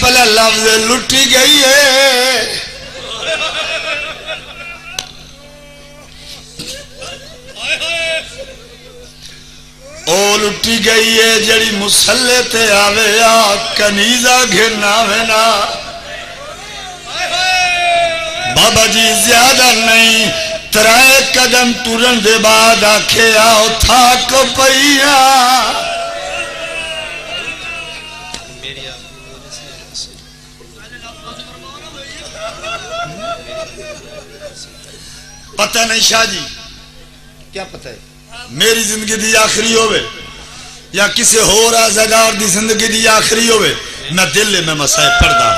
پہلا لفظ لٹی گئی ہے. او لٹی گئی ہے جڑی مسلے تے آوے آ کنیزہ گھرنا وینا. بابا جی زیادہ نہیں، ترائے قدم ٹرن دے بعد آکھے آؤ تھاک پئیا. پتہ نہیں شاہ جی کیا پتہ ہے میری زندگی دی آخری ہوئے یا کسی ہو رہا زگار دی زندگی دی آخری ہوئے، میں دل میں مسائل پڑھدا.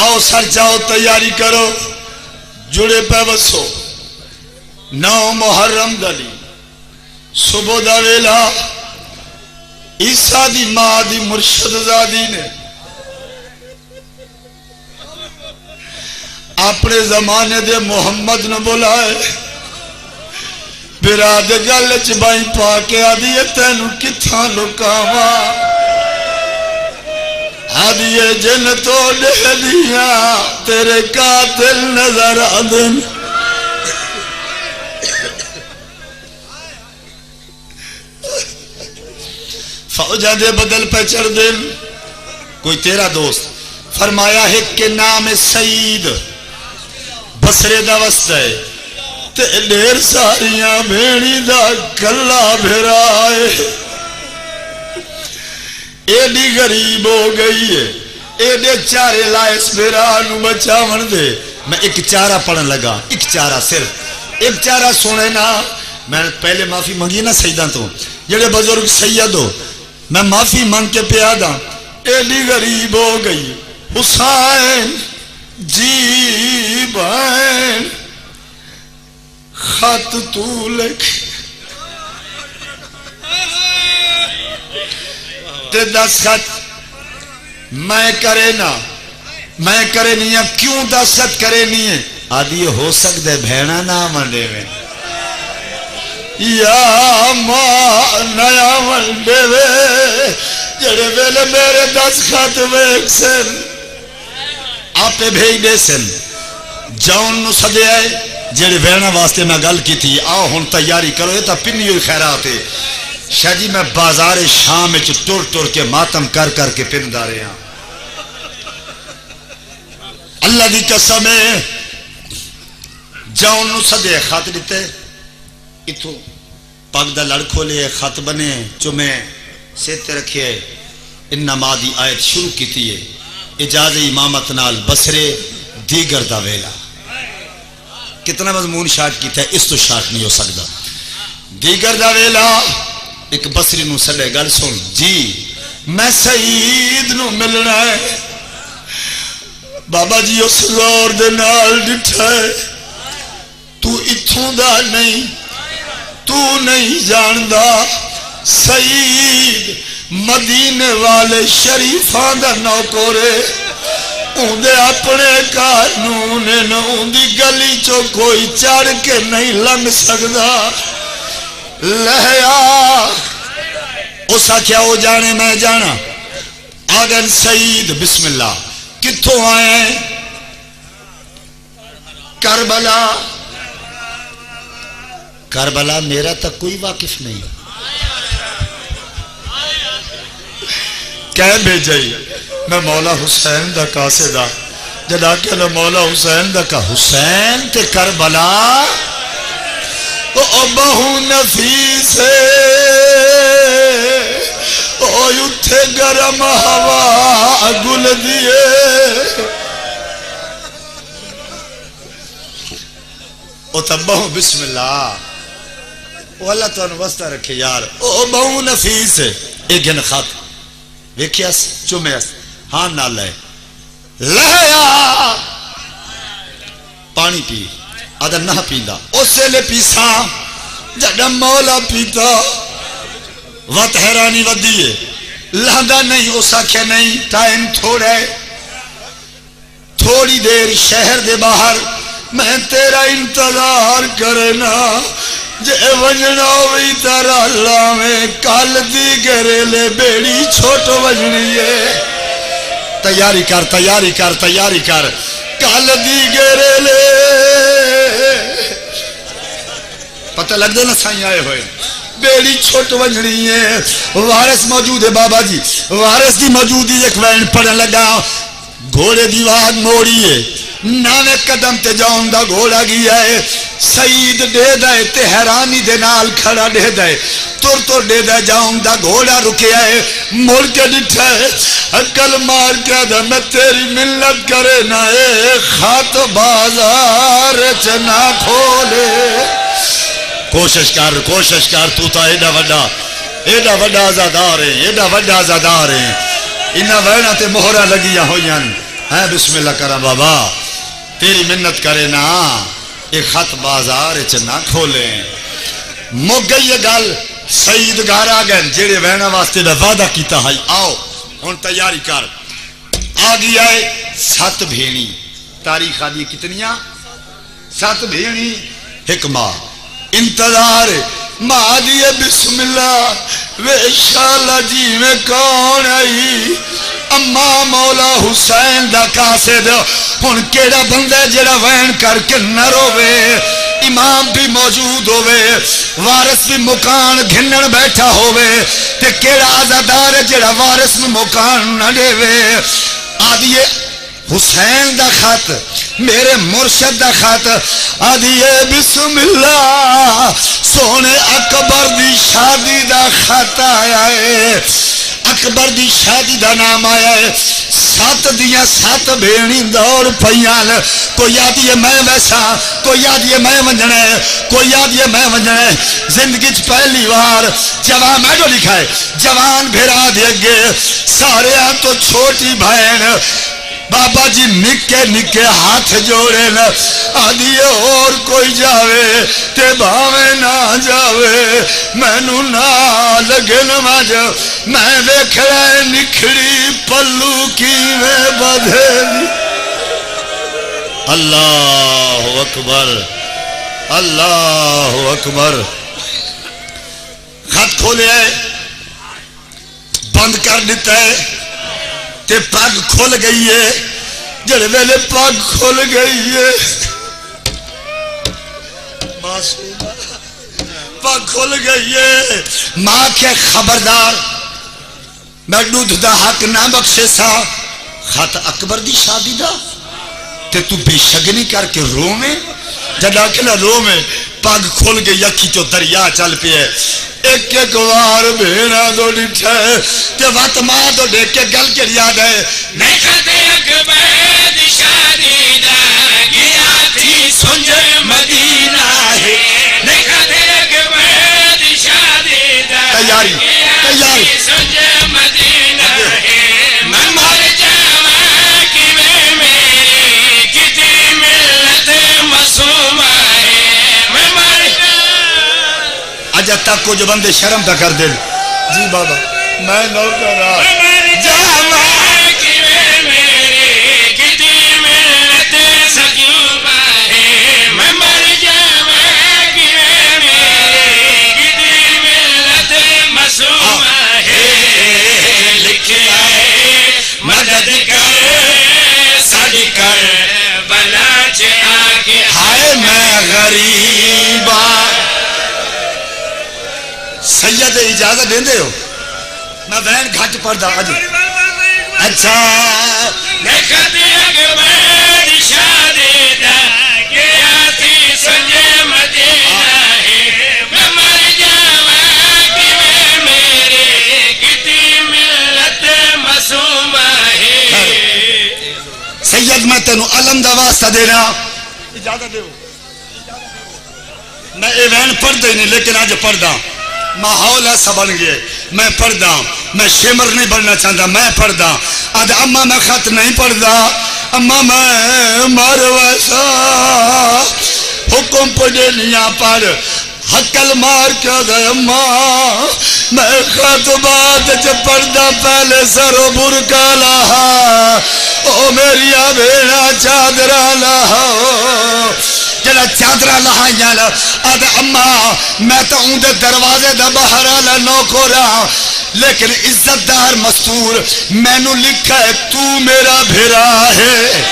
آؤ سر جاؤ تیاری کرو، جڑے پہ وسو. 9 محرم دلی صبح دا ویلا عیسیٰ دی ماں دی مرشد زادی نے اپنے زمانے دے محمد نے بلائے. براد گل چبائی پا کے آدھی تینو کتھاں لکاوا، آدھی جن تو دے دیا تیرے قاتل نظر آدن. فوجہ دے بدل پہ چڑھ دن. کوئی تیرا دوست فرمایا ہے کہ نام سعید بسرے دا وسط ہے تے ڈھیر ساریاں بھیڑی دا کلا بھرائے. ایڈی غریب ہو گئی ہے، ایڈے چارے لائے اس بھیرانو بچاون دے. میں ایک چارہ پڑھن لگا، ایک چارہ صرف ایک چارہ سنے نا. میں پہلے معافی منگی نا سیداں تو، جڑے بزرگ سید ہو میں معافی منگ کے پیادا. ایڈی غریب ہو گئی حسین جی بہن خط تو لکھ تے 10 خط میں کرے نا، میں کرے نہیں ہے. کیوں 10 خط کرے نہیں ہے؟ آدھی ہو سکتے بھینا نہ منڈے میں یا ماں نیا منڈے میں جڑے ویلے میرے 10 خط ویک سن آپ بھیج دے سن. جاؤن نو سدے آئے جڑے بہنا واسطے میں گل کی تھی. آؤ ہن تیاری کرو، یہ تا پنی ہوئی خیرات ہے. شاہ جی میں بازار شام میں ٹر ٹر کے ماتم کر کر کے پن دا رہے ہیں. اللہ دی قسم ہے جاؤن نو سدے خط دیتے اتھو پاک دا لڑ کھولے خط بنے چمے سیتے رکھے. انما دی آیت شروع کی تھی اجاز امامت نال بسرے دیگر دا ویلا. کتنا مضمون شارٹ کیتا ہے، اس تو شارٹ نہیں ہو سکتا. دیگر دا ویلا ایک بسری نو سلے گل سن جی میں سعید نو ملنا ہے. بابا جی اس غور دے نال ڈٹھا ہے تو اتھوں دا نہیں، تو نہیں جاندا سعید مدینے والے شریفان دا نوکرے. اندے اپنے قانون نے اندی گلی چو کوئی چڑھ کے نہیں لنگ سکدا. لہیا اس آکھیا ہو جانے میں جانا. آگن سعید بسم اللہ کتھوں آئے؟ کربلا. کربلا میرا تک کوئی واقف نہیں. کہہ بھیجائی میں مولا حسین دا قاصدہ جدا کہ نہ مولا حسین دا کا حسین تے کربلا او بہو نفیس او یتھے گرم ہوا گل دیے. او تبہو بسم اللہ او اللہ تو انوستہ رکھے یار. او بہو نفیس ایک گن خط ویکھیاس چومیاس ہاں نہ لے لہیا پانی پی آدھا نہ پیندا اسے لے پیسا جڑا مولا پیتا. وقت حیرانی ودیے لہندا نہیں اس آکھے نہیں ٹائم تھوڑا ہے. تھوڑی دیر شہر دے باہر میں تیرا انتظار کرنا. جے وجنا ہوئی تارا لاویں کال دی گریلے بیڑی چھوٹو وجنی ہے. تیاری کر تیاری کر تیاری کر کل دی گیرے لے پتہ لگ دے نا سائیں آئے ہوئے بیڑی چھوٹ ونجنی ہے وارث موجود ہے بابا جی وارث دی موجودی ایک وین پڑھن لگا گھوڑے دی واگ موڑی ہے ناوے قدم تے جاؤں دا گھوڑا گیا ہے سعید دے دائے تے حیرانی دے نال کھڑا دے دائے تر تر دے دائے جاؤں دا گھوڑا رکیا ہے مڑ کے ڈٹھا ہے عقل مار کے دا میں تیری ملت کرے نہ اے خات بازار چنا کھولے کوشش کر تو تا ایڈا وڈا آزادار ہے ایڈا وڈا آزادار ہے انہاں وینا تے مہرہ لگیاں ہویاں ہیں بسم اللہ کرم بابا تیری منت کرے نا ایک خط بازار چنا کھولے مک گئی یہ گل سعید گھر آ گئے جیڑے وینا واسطے دا وعدہ کیتا ہے آؤ ہن تیاری کر آ گیا ہے 7 بھیڑی تاریخ آدھی کتنیاں 7 بھیڑی ایک ماں انتظار ماں دیئے بسم اللہ ویشالہ جی میں کون آئی اماں مولا حسین دا قاصد ہن کیڑا بندہ جڑا وین کر کے نہ روے امام بھی موجود ہوئے وارث بھی مکان گھنن بیٹھا ہوئے تے کیڑا آزادار جڑا وارث میں مکان نہ دے وے آدھیے حسین دا خط میرے مرشد دا خط آدھیے بسم اللہ سونے اکبر دی شادی دا خط آیا ہے اکبر دی شادی دا نام آیا ہے 7 دیاں 7 بھیڑی دوڑ پیان کوئی آدھی ہے میں ویسا کوئی آدھی ہے میں ونجنا ہے کوئی آدھی ہے میں ونجنا ہے زندگی چ پہلی بار جوان میں جو لکھا ہے جوان بھیرا دے گے سارے تو چھوٹی بہن بابا جی نکے نکے ہاتھ جوڑے نا آدھیے اور کوئی جاوے تے بھاوے نہ جاوے میں نو نہ لگے نماز میں دیکھ رہے نکھڑی پلو کی میں بدھے دی اللہ اکبر اللہ اکبر خط کھولے بند کر دیتا ہے تے پاگ کھول گئی ہے جڑے ویلے پاگ کھول گئی ہے پاگ کھول گئی ہے ماں کے خبردار میں دودھ دا حق نہ بخشے سا خط اکبر دی شادی دا تے تو بے شگنی کر کے رو میں جڑا کلا رو میں پاگ کھول گئی اکھی تو دریا چل پہ ہے ایک ایک وار بھیڑا دو ڈٹھا ہے تے وقت ماں دو دیکھ کے گل کے یاد ہے نکھت اکبر دی شادی دا گیا تھی سنج مدینہ ہے نکھت اکبر دی شادی دا تیاری سنج مدینہ ہے میں مر جاواں کہ میری کتی ملت معصوم ہے میں مر اجا تک کو جو بندے شرم پہ کر دے جی بابا میں نوکر جاواں کہ میری کتی ملت سجوب ہے میں مر جاواں کہ میری کتی ملت معصوم ہے لکھیا ہے مدد کر ساڈی کر بلا چ آ کے ہائے میں غریب سید اجازت دیں دے ہو میں وین گھٹ پڑ دا اچھا نکھت اکبر شادی دا گیا تھی سنج مدینہ ہے میں مر جاواں کہ میری کتی ملت معصوم ہے سید میں تینو علم دا واسطہ دینا اجازت دے ہو میں اے وین پڑھ دے نہیں لیکن آج پڑھ دا ماحول ایسا بن گئے میں پڑھ دا میں شمر نہیں بننا چاہتا میں پڑھ دا آج اممہ میں خط نہیں پڑھ دا اممہ میں مر ویسا حکم پڑھے نیا پڑھ حقل مار کے دے اممہ میں خط بات جب پڑھ دا پہلے سر و برکا لہا او میری بھیڑا چادرہ لہا جڑا چادر لہائیاں آدھے اما میں تو اندر دروازے دا باہر آلا نوکرا لیکن عزت دار مستور میں نو لکھا ہے تو میرا بھیرا ہے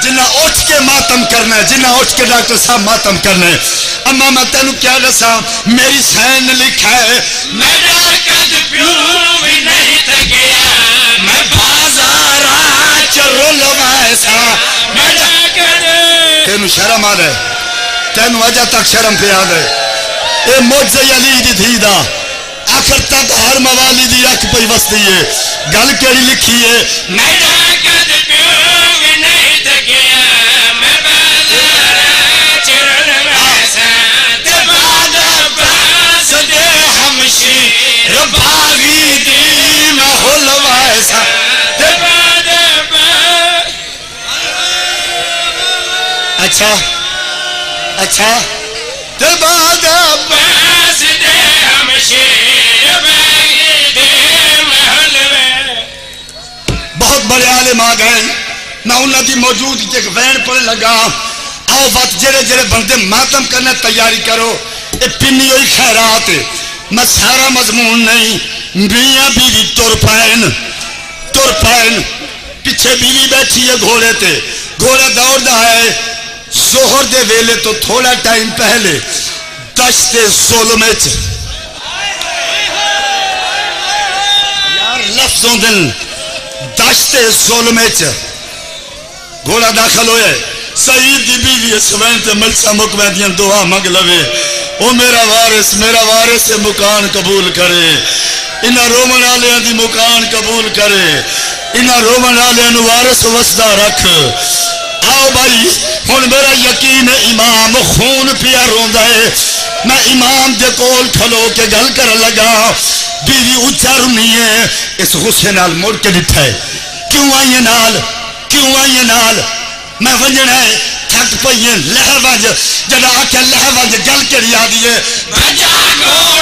جنہ اٹھ کے ماتم کرنا ہے جنہ اٹھ کے ڈاکٹر صاحب ماتم کرنا ہے اما میں تینوں کیا دسا میری سین لکھا ہے میرا قد پیوں بھی نہیں تھکیا میں بازاراں چ رول ویسا میرا قد تینوں شرم آ رہے تینوں اجا تک شرم پہ آ گئے اے موجزہ علی دی تھی دا آخر تک ہر موالی دی اکھ پہ وستی ہے گل کیڑی لکھی ہے میرا قد پیوں بھی نہیں تھکیا میں بازاراں چ رول ویسا تے بعد باس دے ہمشیر باغی دی محل ویسا تے بعد باس اچھا اچھا تے بعد باس دے ہمشیر باغی دے محل ویسا بہت بڑے عالم آ گئے میں انہوں دی موجود ایک وین پڑھ لگا آؤ وقت جڑے جڑے بندے ماتم کرنے تیاری کرو اے پنی ہوئی خیرات میں سارا مضمون نہیں میاں بیوی تر پائن پیچھے بیوی بیٹھی ہے گھوڑے تے گھوڑا دوڑ دا ہے ظہر دے ویلے تو تھوڑا ٹائم پہلے دشت ظلم وچ یار لفظوں دل دشت ظلم وچ گھوڑا داخل ہوئے سعید دی بیوی سوین تے ملسا مکویندیاں دعا منگ لوے او میرا وارث مکان قبول کرے انہاں رومن والےاں دی مکان قبول کرے انہاں رومن والےاں نو وارث وسدا رکھ آؤ بھائی ہن میرا یقین امام خون پیا روندا ہے میں امام دے کول کھلو کے گل کر لگا بیوی اچھا رونی ہے اس غصے نال مڑ کے ڈٹھا ہے کیوں آئیے نال میں ونجنا ہے تھک پئیے لہ ونج جڑا آکھیا لہ ونج گل کیڑی آ دی ہے بجا گو